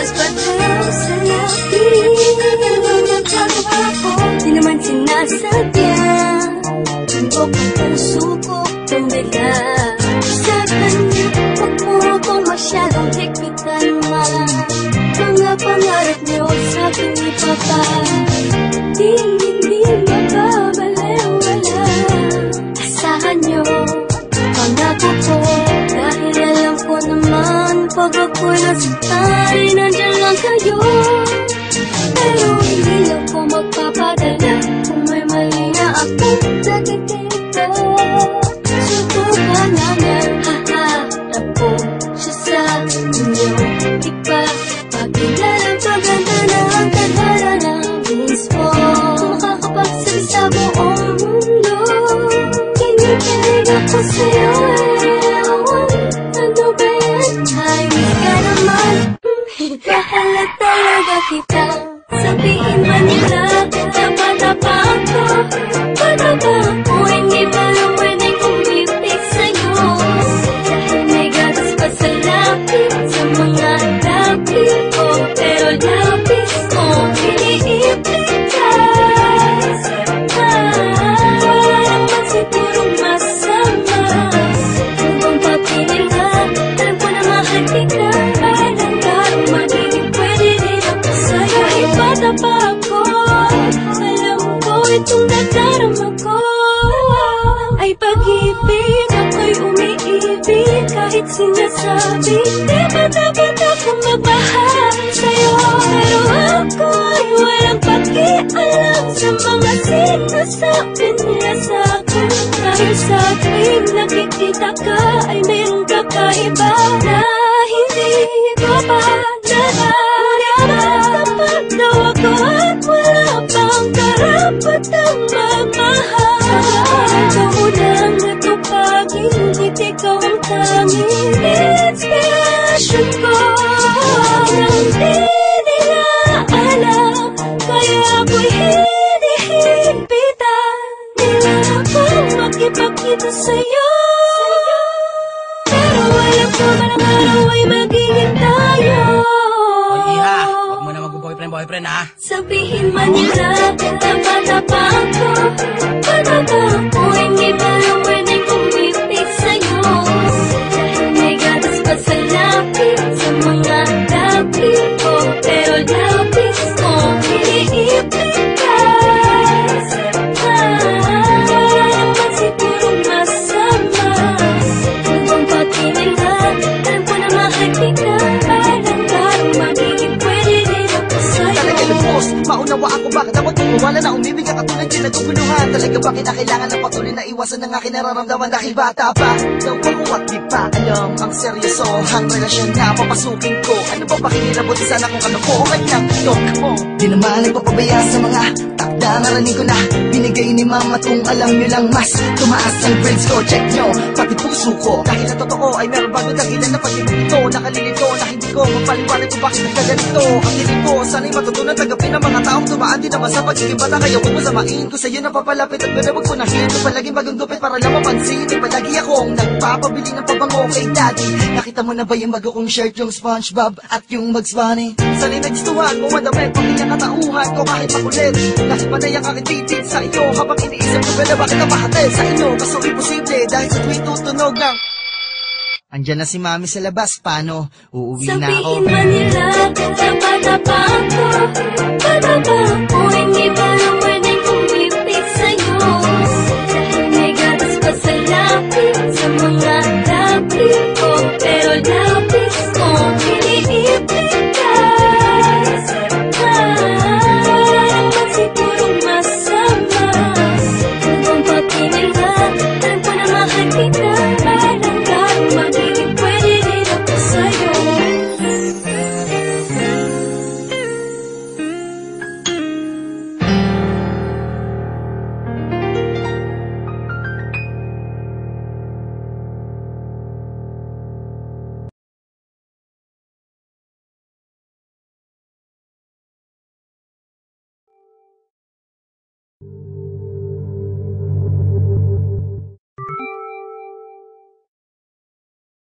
nagpataw sa labi. Nagpagawa ko, di naman sinasadya. Tundok ang puso ko, tumila sa kanya. Huwag mo akong masyadong higpitan man. Mga pangarap niyo sa aking ipapa, hindi mababalewala. Asahan niyo, pangako ko, dahil alam ko naman pag ako'y nasaktan, nandiyan lang kayo. Pero hindi ako magpapadala kung may mali na akong nakikita. Subukan namin, haharap ko siya sa inyo. Ipapakilala paganda na ang tadhana ng mismo. Kung makakapagsabi sa buong mundo, kinikilig ako sa'yo. Ano ba yan? Ay, ka naman. Bahala talaga kita. Sabihin man nila, tapa-tapa ako. Pagkaba ako, hindi ba lang pwedeng kumipig sa'yo? Dahil may gatas pa sa lapis, sa mga lapis ko. Pero lapis ko, iniipigkas. Wala naman sigurong masama. Kung bang papilin ka, alam ko na mahal kita. Alam ka, magiging pwede din ako sa'yo. Bata pa ako, alam ko itong nadarama ko ay pag-ibig, ako'y umiibig kahit sinasabi. Di ba dapat akong magmahal sa'yo? Pero ako'y walang pakialam sa mga sinasabi nila sa'kin. Dahil sa tuwing nakikita ka ay mayroong kakaiba na hindi ko pa nararamdaman. Daw ako at wala pang karapatang magmahal. Ikaw mo lang natupag, hindi ikaw ang tanging inspirasyon ko. Nang di nila alam, kaya ako'y hinihipitan nila akong makipagkita sa'yo. Pero alam ko man ang araw ay magiging tayo. Huwag mo na mag-boyfriend ha. Sabihin man nila, tapa-tapa ako. Pagkaba ako, hindi ba lang pwedeng kumipig sa'yo? Dahil may gatas pa sa lapis, sa mga lapis ko. Pero lapis ko, iniipigkas. Wala naman sigurong masama. Kung bang patingin ka, alam ko na mahal kita. Alam ka, magiging pwede din ako sa'yo. Talaga lubos, maunawa ako bakit ako tumuwala na umibig ang katulad yung naguguluhan. Talaga ba kinakailangan ng patuloy na iwasan ng aking nararamdaman dahil bata pa? Daw ako at di pa alam ang seryoso ang relasyon na papasukin ko. Ano ba pakinilabot sana kung kalokohan ng tok mo? Di naman nagpapabaya sa mga takda, naraning ko na binigay ni mama. Kung alam nyo lang mas tumaas ang grades ko, check nyo pati puso ko. Dahil sa totoo ay meron bago dahilan na pag-ibig ito. Nakalilito na hindi ko mapaliwanag kung bakit nagkaganito. Ang hiling ko sana'y matutunan tagapin ng mga taong dumaan din naman sa pagiging bata. Kaya huwag mo samain ko sa'yo na papalapit at wala huwag mo nahin ko palaging bagong gupit para lang mapansin. Di palagi akong nagpapabili ng pabango kay daddy. Nakita mo na ba yung bago kong shirt, yung SpongeBob at yung Bugs Bunny? Sana'y nagstuhan mo madamit pamilya katauhan ko kahit makulit. Dahil panay ang aking titig sa iyo habang iniisip ko pala bakit napahatid sa inyo. Kaso imposible dahil sa tuwing tutunog ng andyan na si mami sa labas, paano? Uuwi na ako. Sabihin man nila, tapa-tapa ako.